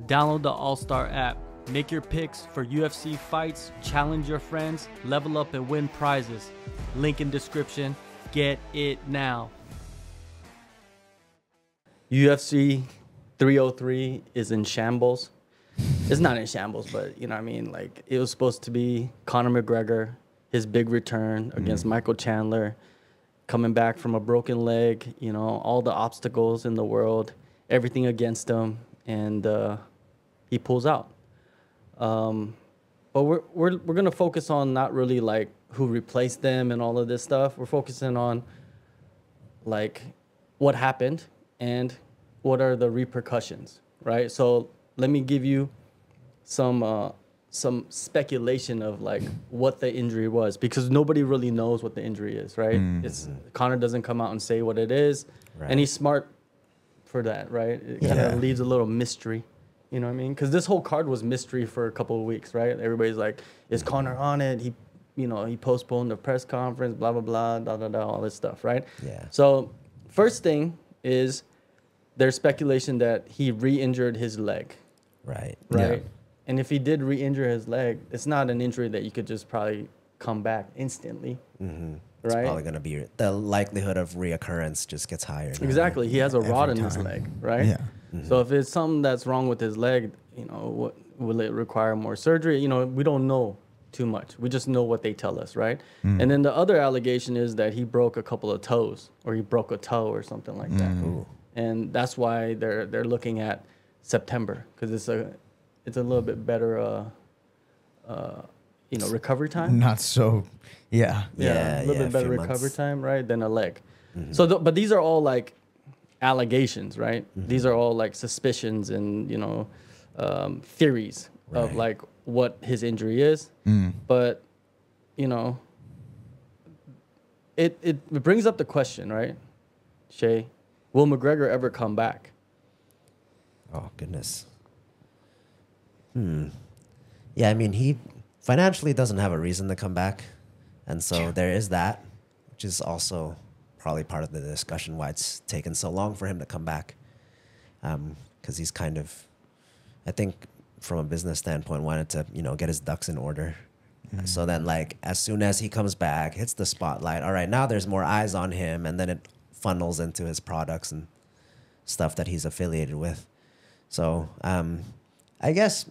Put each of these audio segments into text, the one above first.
Download the AllStar app. Make your picks for UFC fights, challenge your friends, level up and win prizes. Link in description. Get it now. UFC 303 is in shambles. It's not in shambles, but you know what I mean? Like, it was supposed to be Conor McGregor, his big return against Michael Chandler, coming back from a broken leg, you know, all the obstacles in the world, everything against him, and he pulls out. But we're gonna focus on not really like who replaced them and all of this stuff. We're focusing on like what happened and what are the repercussions, right? So let me give you some speculation of like what the injury was, because nobody really knows what the injury is, right? It's Conor doesn't come out and say what it is, and he's smart for that, right? It kind of leaves a little mystery, you know what I mean? Because this whole card was mystery for a couple of weeks, right? Everybody's like, is Conor on it? He postponed the press conference, blah blah blah, all this stuff, right? Yeah. So first thing is there's speculation that he re-injured his leg. Right. Right. Yeah. And if he did re-injure his leg, it's not an injury that you could just probably come back instantly. Mm-hmm. Right. It's probably going to be the likelihood of reoccurrence just gets higher. Now. Exactly. He has a rod in his time. leg. Right. Yeah. Mm-hmm. So if it's something that's wrong with his leg, you know, what will it require more surgery? You know, we don't know too much. We just know what they tell us. Right. And then the other allegation is that he broke a couple of toes, or he broke a toe or something like that. Ooh. And that's why they're looking at September, because it's a little bit better recovery time. Not so, yeah. A little bit better few recovery months. time, right, than a leg. So but these are all like allegations, right? These are all like suspicions and theories of Right. like what his injury is. But you know, it brings up the question, right, Shay, will McGregor ever come back? Oh, goodness. Yeah, I mean, he financially doesn't have a reason to come back. And so there is that, which is also probably part of the discussion why it's taken so long for him to come back. Because he's kind of, I think, from a business standpoint, wanted to, get his ducks in order. So then, like, as soon as he comes back, hits the spotlight, all right, now there's more eyes on him, and then it funnels into his products and stuff that he's affiliated with. So I guess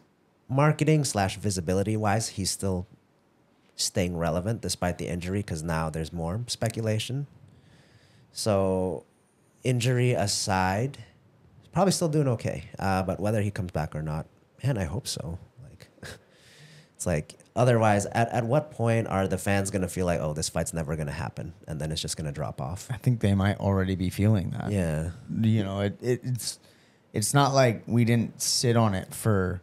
marketing / visibility wise, he's still staying relevant despite the injury, because now there's more speculation. So injury aside, he's probably still doing okay. But whether he comes back or not, man, I hope so. Like, it's like, otherwise, at what point are the fans going to feel like, oh, this fight's never going to happen, and then it's just going to drop off? I think they might already be feeling that. Yeah. You know, it's not like we didn't sit on it for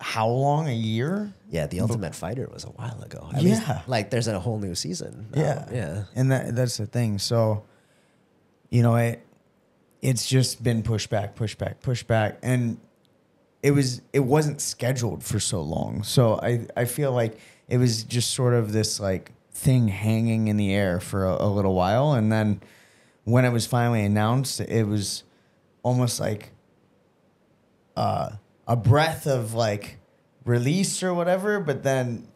how long? A year? Yeah, The Ultimate Fighter was a while ago. At Yeah. least, like, there's a whole new season now. Yeah. Yeah. And that's the thing. So, it's just been push back. And it wasn't scheduled for so long. So I feel like it was just sort of this like thing hanging in the air for a little while. And then when it was finally announced, it was almost like a breath of like release or whatever. But then,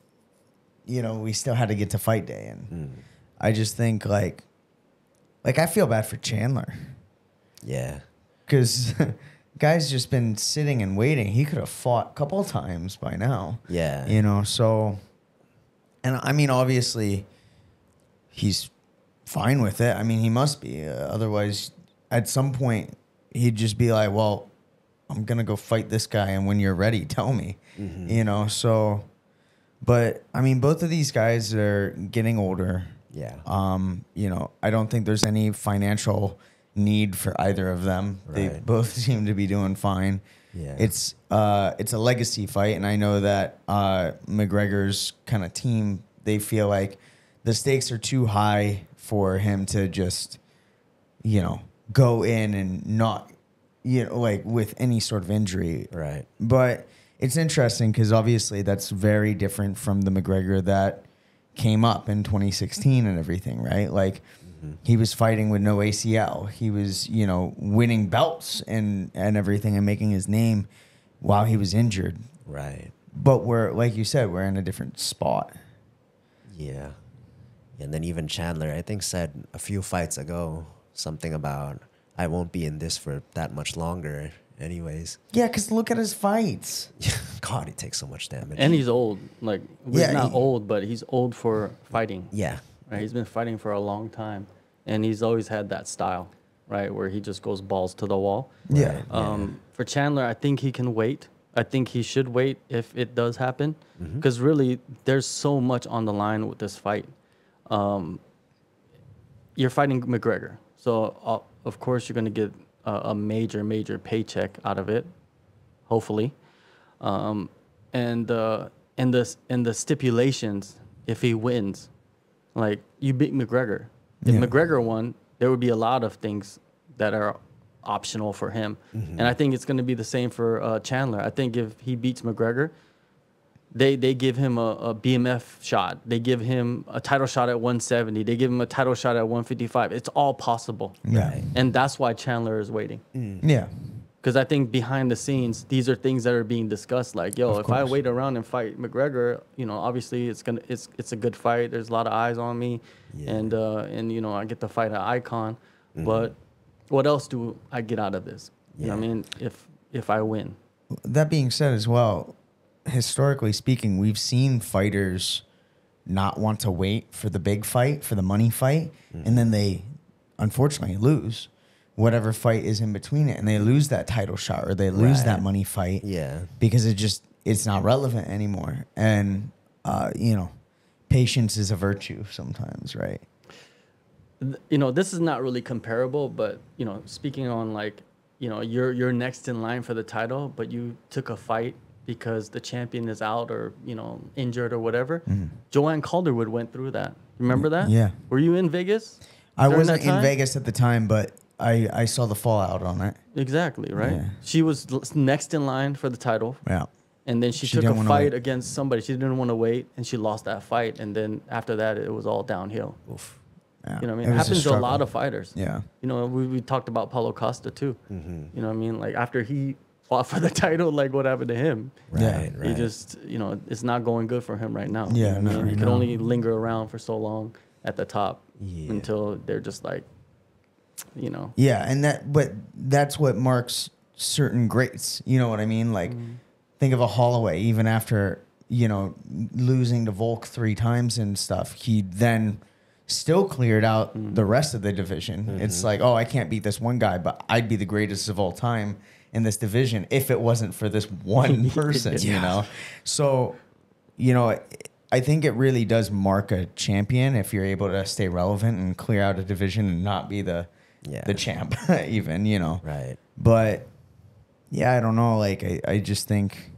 we still had to get to fight day. And I just think like I feel bad for Chandler. Yeah. Because guy's just been sitting and waiting. He could have fought a couple of times by now. Yeah. So, and I mean, obviously, he's fine with it. I mean, he must be. Otherwise, at some point, he'd just be like, well, I'm going to go fight this guy. And when you're ready, tell me. So, but I mean, both of these guys are getting older. Yeah. I don't think there's any financial need for either of them. They Right. both seem to be doing fine. Yeah. It's a legacy fight, and I know that McGregor's kind of team, they feel like the stakes are too high for him to just, go in and not, like with any sort of injury. Right. But it's interesting because obviously that's very different from the McGregor that came up in 2016 and everything, right? Like, he was fighting with no ACL. He was, winning belts and everything and making his name while he was injured. Right. But we're, like you said, we're in a different spot. Yeah. And then even Chandler, I think, said a few fights ago something about, I won't be in this for that much longer anyways. Yeah, because look at his fights. God, he takes so much damage. And he's old. Like, he's Yeah, not old, but he's old for fighting. Yeah. Right? He's been fighting for a long time. And he's always had that style, right, where he just goes balls to the wall. Yeah. For Chandler, I think he can wait. I think he should wait if it does happen. Because really, there's so much on the line with this fight. You're fighting McGregor. So, of course, you're going to get a major paycheck out of it, hopefully. And the stipulations, if he wins, like, you beat McGregor. If McGregor won, there would be a lot of things that are optional for him. And I think it's going to be the same for Chandler. I think if he beats McGregor, they give him a BMF shot. They give him a title shot at 170. They give him a title shot at 155. It's all possible. Yeah. And that's why Chandler is waiting. Yeah. Because I think behind the scenes, these are things that are being discussed. Like, yo, if I wait around and fight McGregor, obviously it's a good fight. There's a lot of eyes on me, and I get to fight an icon. But what else do I get out of this? You know what I mean? If I win. That being said, as well, historically speaking, we've seen fighters not want to wait for the big fight, for the money fight, and then they unfortunately lose whatever fight is in between it, and they lose that title shot or they lose that money fight. Yeah. Because it's not relevant anymore. And patience is a virtue sometimes, right? This is not really comparable, but speaking on you're next in line for the title, but you took a fight because the champion is out or injured or whatever. Joanne Calderwood went through that. Remember that? Yeah. Were you in Vegas? I wasn't in Vegas at the time, but I saw the fallout on it. Exactly, right? Yeah. She was next in line for the title. Yeah. And then she took a fight against somebody. She didn't want to wait, and she lost that fight. And then after that, it was all downhill. Oof. Yeah. You know what I mean? It happens to a lot of fighters. Yeah. We talked about Paulo Costa, too. You know what I mean? Like, after he fought for the title, like, what happened to him? Right. He just, it's not going good for him right now. Yeah, you know what I mean? He can no. only linger around for so long at the top until they're just like, Yeah, and that's what marks certain greats. You know what I mean? Like, think of a Holloway. Even after losing to Volk 3 times and stuff, he then still cleared out the rest of the division. It's like, oh, I can't beat this one guy, but I'd be the greatest of all time in this division if it wasn't for this one person. So I think it really does mark a champion if you're able to stay relevant and clear out a division and not be the champ even, Right. But yeah, I don't know. Like, I just think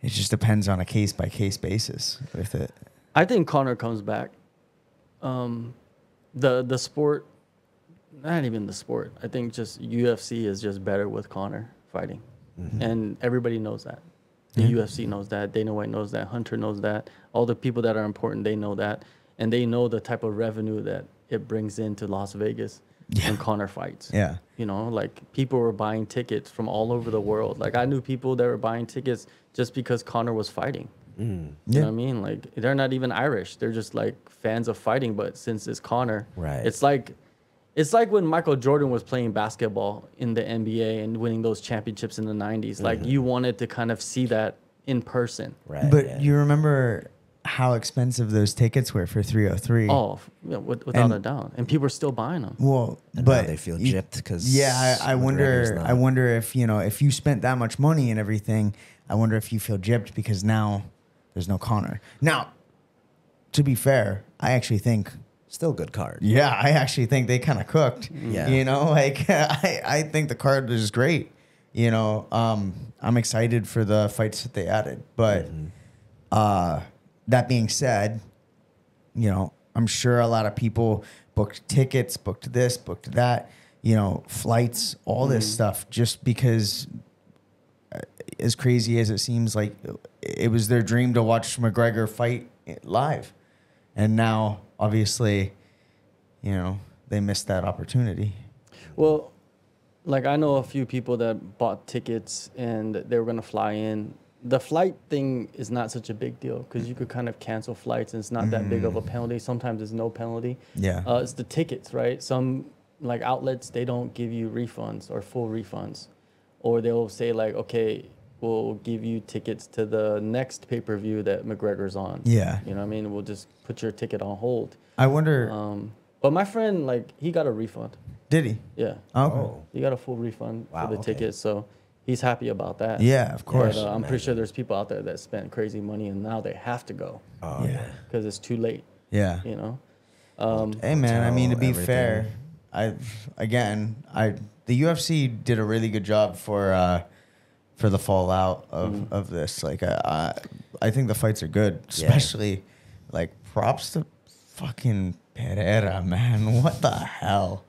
it just depends on a case by case basis with it. I think Conor comes back. The sport, not even the sport. I think just UFC is just better with Conor fighting, and everybody knows that. The UFC knows that. Dana White knows that. Hunter knows that. All the people that are important, they know that, and they know the type of revenue that it brings into Las Vegas when Conor fights. Yeah. Like, people were buying tickets from all over the world. Like, I knew people that were buying tickets just because Conor was fighting. You know what I mean? Like, they're not even Irish. They're just like fans of fighting. But since it's Conor, it's like when Michael Jordan was playing basketball in the NBA and winning those championships in the 90s. Like, you wanted to kind of see that in person. Right. But you remember how expensive those tickets were for 303? Oh, without a doubt. And people are still buying them. Well, And but now they feel gypped because I wonder if if you spent that much money and everything, I wonder if you feel gypped because now there's no Conor. Now, to be fair, I actually think still good card. Yeah, I actually think they kind of cooked. Yeah. I think the card was great. I'm excited for the fights that they added. But that being said, I'm sure a lot of people booked tickets, booked this, booked that, flights, all this stuff, just because, as crazy as it seems, like it was their dream to watch McGregor fight live. And now, obviously, they missed that opportunity. Well, like I know a few people that bought tickets and they were gonna fly in. The flight thing is not such a big deal because you could kind of cancel flights and it's not that big of a penalty. Sometimes there's no penalty. Yeah. It's the tickets, right? Some like outlets, they don't give you refunds or full refunds, or they'll say like, okay, we'll give you tickets to the next pay-per-view that McGregor's on. Yeah. You know what I mean? We'll just put your ticket on hold. I wonder. But my friend, like, he got a refund. Did he? Yeah. Okay. Oh. He got a full refund Wow, for the okay. tickets, so he's happy about that. Yeah, of course. But, I'm pretty sure there's people out there that spent crazy money and now they have to go Oh, yeah. because it's too late, Yeah. you know? Hey man, I mean, to be Hotel, fair, the UFC did a really good job for the fallout of this. Like I think the fights are good, Yeah. especially like props to fucking Pereira, man. What the hell?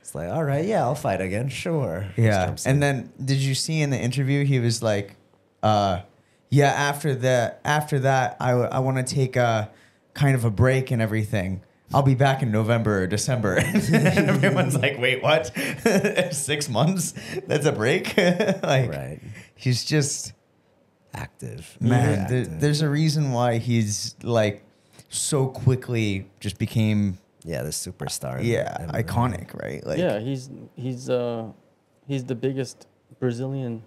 It's like, all right, yeah, I'll fight again, sure. Yeah. Just jumps in. And then did you see in the interview he was like, yeah, after that I want to take a kind of a break and everything. I'll be back in November or December. And everyone's like, wait, what? 6 months? That's a break? Like, Right. he's just, Active. man, Active. there's a reason why he's like so quickly just became, Yeah, the superstar. in yeah, MMA. iconic, right? Like, Yeah, he's the biggest Brazilian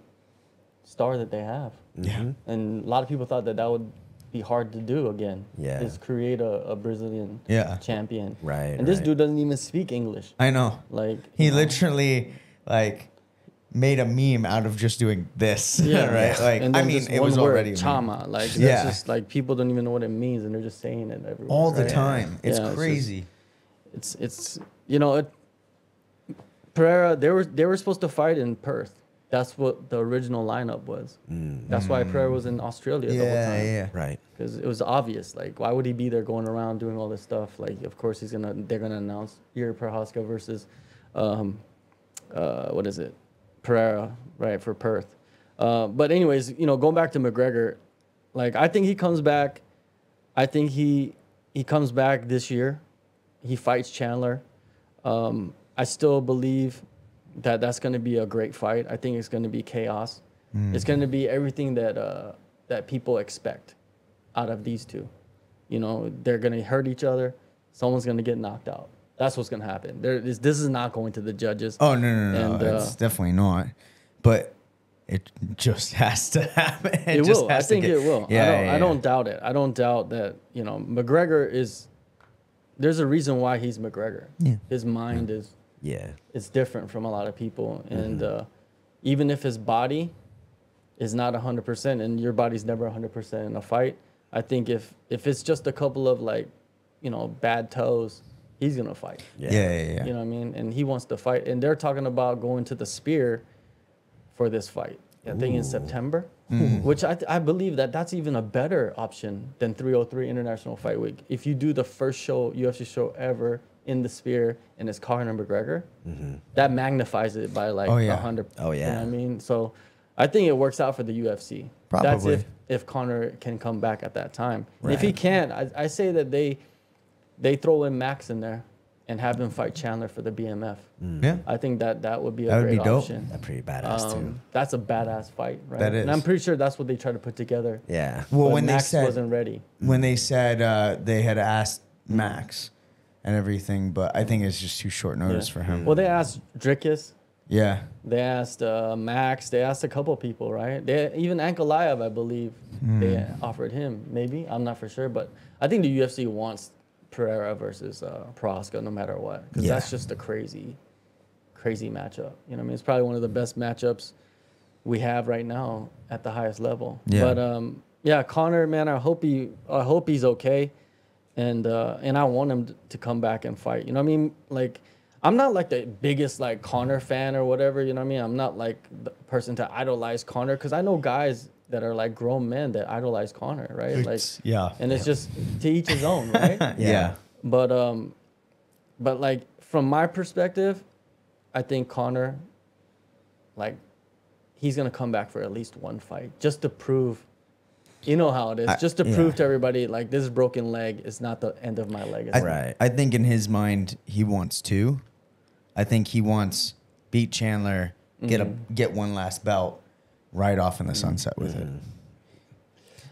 star that they have. Mhm. And a lot of people thought that would be hard to do again. Yeah. Is create a Brazilian Yeah. champion. Right, And this right. dude doesn't even speak English. I know. Like He you know. literally like made a meme out of just doing this. Yeah, right. Like, and I then mean, just it one was word, already a meme. chama. Like that's Yeah. just like people don't even know what it means, and they're just saying it everywhere. all the right? time. It's Yeah, crazy. It's you know Pereira. They were supposed to fight in Perth. That's what the original lineup was. That's why Pereira was in Australia the whole yeah, time. yeah. Right. Because it was obvious. Like, why would he be there going around doing all this stuff? Like, of course they're gonna announce Yuri Prochazka versus, what is it, Pereira, right, for Perth. But anyways, you know, going back to McGregor, like I think he comes back. I think he comes back this year. He fights Chandler. I still believe that that's going to be a great fight. I think it's going to be chaos. It's going to be everything that people expect out of these two. You know, they're going to hurt each other. Someone's going to get knocked out. That's what's going to happen. This is not going to the judges. Oh no! And, It's definitely not. But it just has to happen. It just will. I has to think get- it will. Yeah, I don't doubt it. I don't doubt that, you know, McGregor is, there's a reason why he's McGregor. Yeah. His mind is Yeah. it's different from a lot of people. And even if his body is not 100% and your body's never 100% in a fight, I think if it's just a couple of like, you know, bad toes, he's going to fight. Yeah. You know what I mean? And he wants to fight. And they're talking about going to the spear for this fight. I think in September, which I believe that's even a better option than 303 International Fight Week. If you do the first show, UFC show ever in the spear and it's Conor McGregor, that magnifies it by like Oh, yeah. 100. Oh, You know yeah. what I mean? So I think it works out for the UFC. That's Probably. if Conor can come back at that time. And if he can't, I say that they throw in Max in there and have him fight Chandler for the BMF. Yeah. I think that would be a That would great be dope. option. That's pretty badass too. That's a badass fight, right? That And I'm is. pretty sure that's what they tried to put together. Yeah. Well, but when Max they wasn't ready. said they had asked Max and everything, but I think it's just too short notice Yeah. for him. Well, they asked Drickus, Yeah. they asked Max, they asked a couple people, right? Even Ankalaev, I believe, they offered him. Maybe I'm not for sure, but I think the UFC wants Pereira versus Prochazka no matter what, because Yeah. that's just a crazy matchup. You know what I mean? It's probably one of the best matchups we have right now at the highest level. Yeah. But yeah, Conor, man, I hope he's okay, and I want him to come back and fight. You know what I mean? Like, I'm not like the biggest like Conor fan or whatever. You know what I mean? I'm not like the person to idolize Conor, because I know guys that are like grown men that idolize Conor, right? Like, yeah. and it's just to each his own, right? Yeah. But like from my perspective, I think Conor, like, he's gonna come back for at least one fight just to prove, you know how it is, just to prove to everybody like this broken leg is not the end of my legacy. Right. I think in his mind he wants two. I think he wants beat Chandler, get one last belt, ride off in the sunset with it.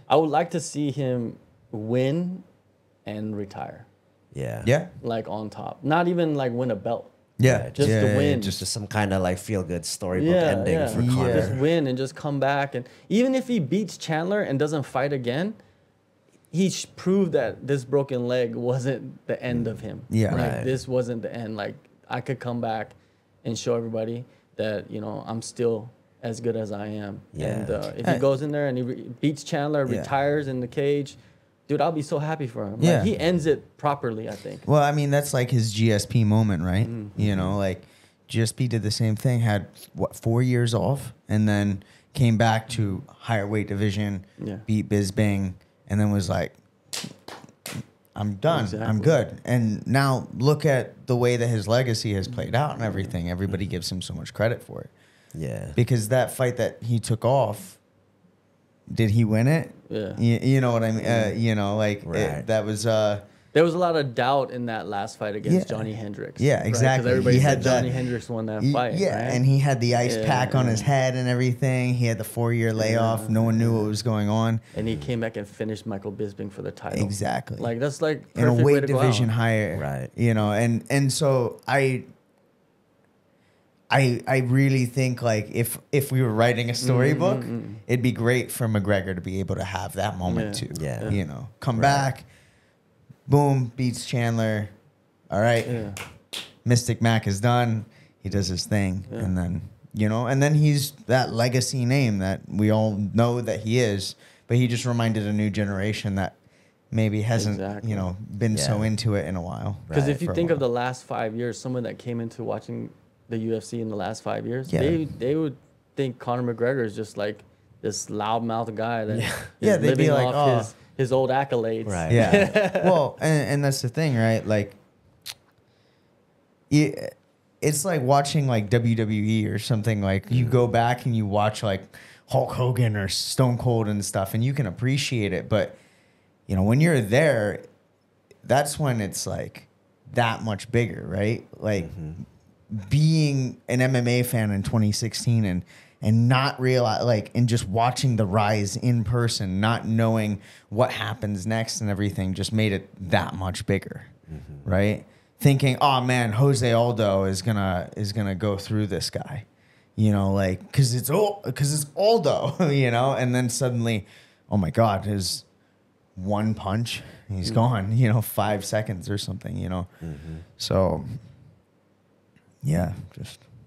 I would like to see him win and retire, Yeah. Yeah. like on top. Not even like win a belt. Yeah. Just to win. Just some kind of like feel good storybook Yeah, ending yeah. for Yeah. Conor. Just win and just come back. And even if he beats Chandler and doesn't fight again, he proved that this broken leg wasn't the end of him. Yeah. Like, Right. this wasn't the end. Like, I could come back and show everybody that, you know, I'm still as good as I am. Yeah. And if he goes in there and he beats Chandler, Yeah. retires in the cage, dude, I'll be so happy for him. Yeah. Like, he ends it properly, I think. Well, I mean, that's like his GSP moment, right? You know, like GSP did the same thing, had 4 years off, and then came back to higher weight division, Yeah. beat Bisbing, and then was like, I'm done. I'm Exactly. good. And now look at the way that his legacy has played out and everything. Everybody gives him so much credit for it. Yeah. Because that fight that he took off, did he win it? Yeah. You know what I mean? You know, like Right. that was There was a lot of doubt in that last fight against Yeah. Johnny Hendricks. Yeah, right? 'Cause exactly. everybody He said had that- Johnny Hendricks won that Y- fight. Yeah, right? and he had the ice Yeah, pack on his yeah. head and everything. He had the 4-year layoff. No one knew what was going on. And he came back and finished Michael Bisping for the title. Exactly. Like, that's like In a perfect way weight to go division out. higher. Right. You know, and so I really think like if we were writing a storybook, it'd be great for McGregor to be able to have that moment Yeah. too. Yeah. You know, come back, boom, beats Chandler. All right. Yeah. Mystic Mac is done. He does his thing, Yeah. and then and then he's that legacy name that we all know that he is. But he just reminded a new generation that maybe hasn't Exactly. been so Yeah. into it in a while. Because Right, if you for a think of while. the last 5 years, someone that came into watching the UFC in the last 5 years, Yeah. they would think Conor McGregor is just like this loudmouth guy that is Yeah, they'd be living like, off his old accolades. Right. Yeah. Well, and that's the thing, right? Like, it's like watching like WWE or something. Like you go back and you watch like Hulk Hogan or Stone Cold and stuff, and you can appreciate it. But when you're there, that's when it's like that much bigger, right? Like being an MMA fan in 2016 and not realize and just watching the rise in person, not knowing what happens next and everything, just made it that much bigger, right? Thinking, oh man, Jose Aldo is gonna go through this guy, because it's Aldo, and then suddenly, oh my God, his one punch, he's gone, 5 seconds or something, So yeah,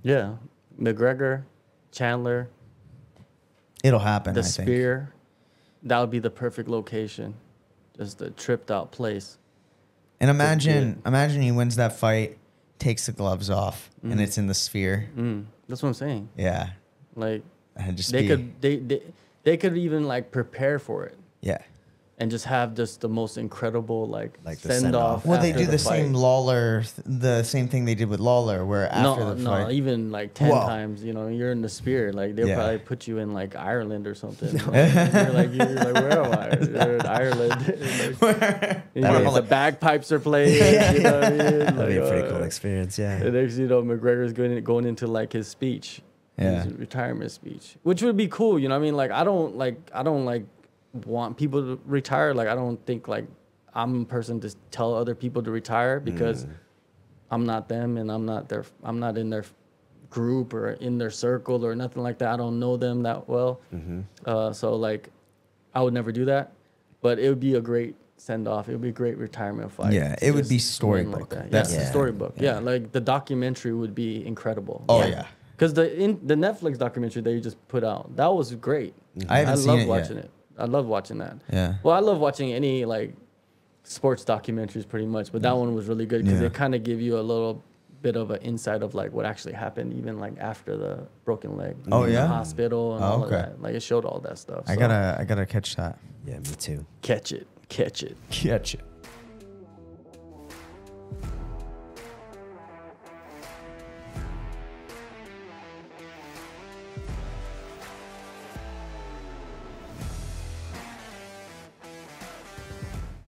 Yeah. McGregor, Chandler, it'll happen. the I think. spear, that would be the perfect location. Just a tripped out place. And imagine he wins that fight, takes the gloves off, and it's in the sphere. That's what I'm saying. Yeah, Like, and just they could even like prepare for it yeah. and just have just the most incredible like Like the send off. send-off. Well, they after do the fight. same Lawler, the same thing they did with Lawler, where after the fight, even like 10 Whoa. times, you're in the spirit. Like they'll Yeah. probably put you in like Ireland or something. Like, you're like, where am I? You're in Ireland. Like, the bagpipes are playing. You know what I mean? That'd be a Like, pretty cool experience. Yeah. And next, McGregor's going into like his speech, Yeah. his retirement speech, which would be cool. You know what I mean? Like I don't want people to retire. Like I don't think like I'm a person to tell other people to retire because I'm not them and I'm not in their group or in their circle or nothing like that. I don't know them that well. So like I would never do that, but it would be a great send off. It would be a great retirement fight. Yeah, to it would be just win storybook. Like that. That's yeah, the the storybook. Yeah. Like the documentary would be incredible. Oh, yeah. Because the Netflix documentary that you just put out, that was great. I haven't seen love it watching yet. it. I love watching that. Yeah. Well, I love watching any like sports documentaries pretty much, but that one was really good because Yeah. it kind of give you a little bit of an insight of like what actually happened, even like after the broken leg. Oh, in yeah? the hospital and Oh, all okay. of that. Like it showed all that stuff. I So gotta catch that. Yeah, me too. catch it. Catch it.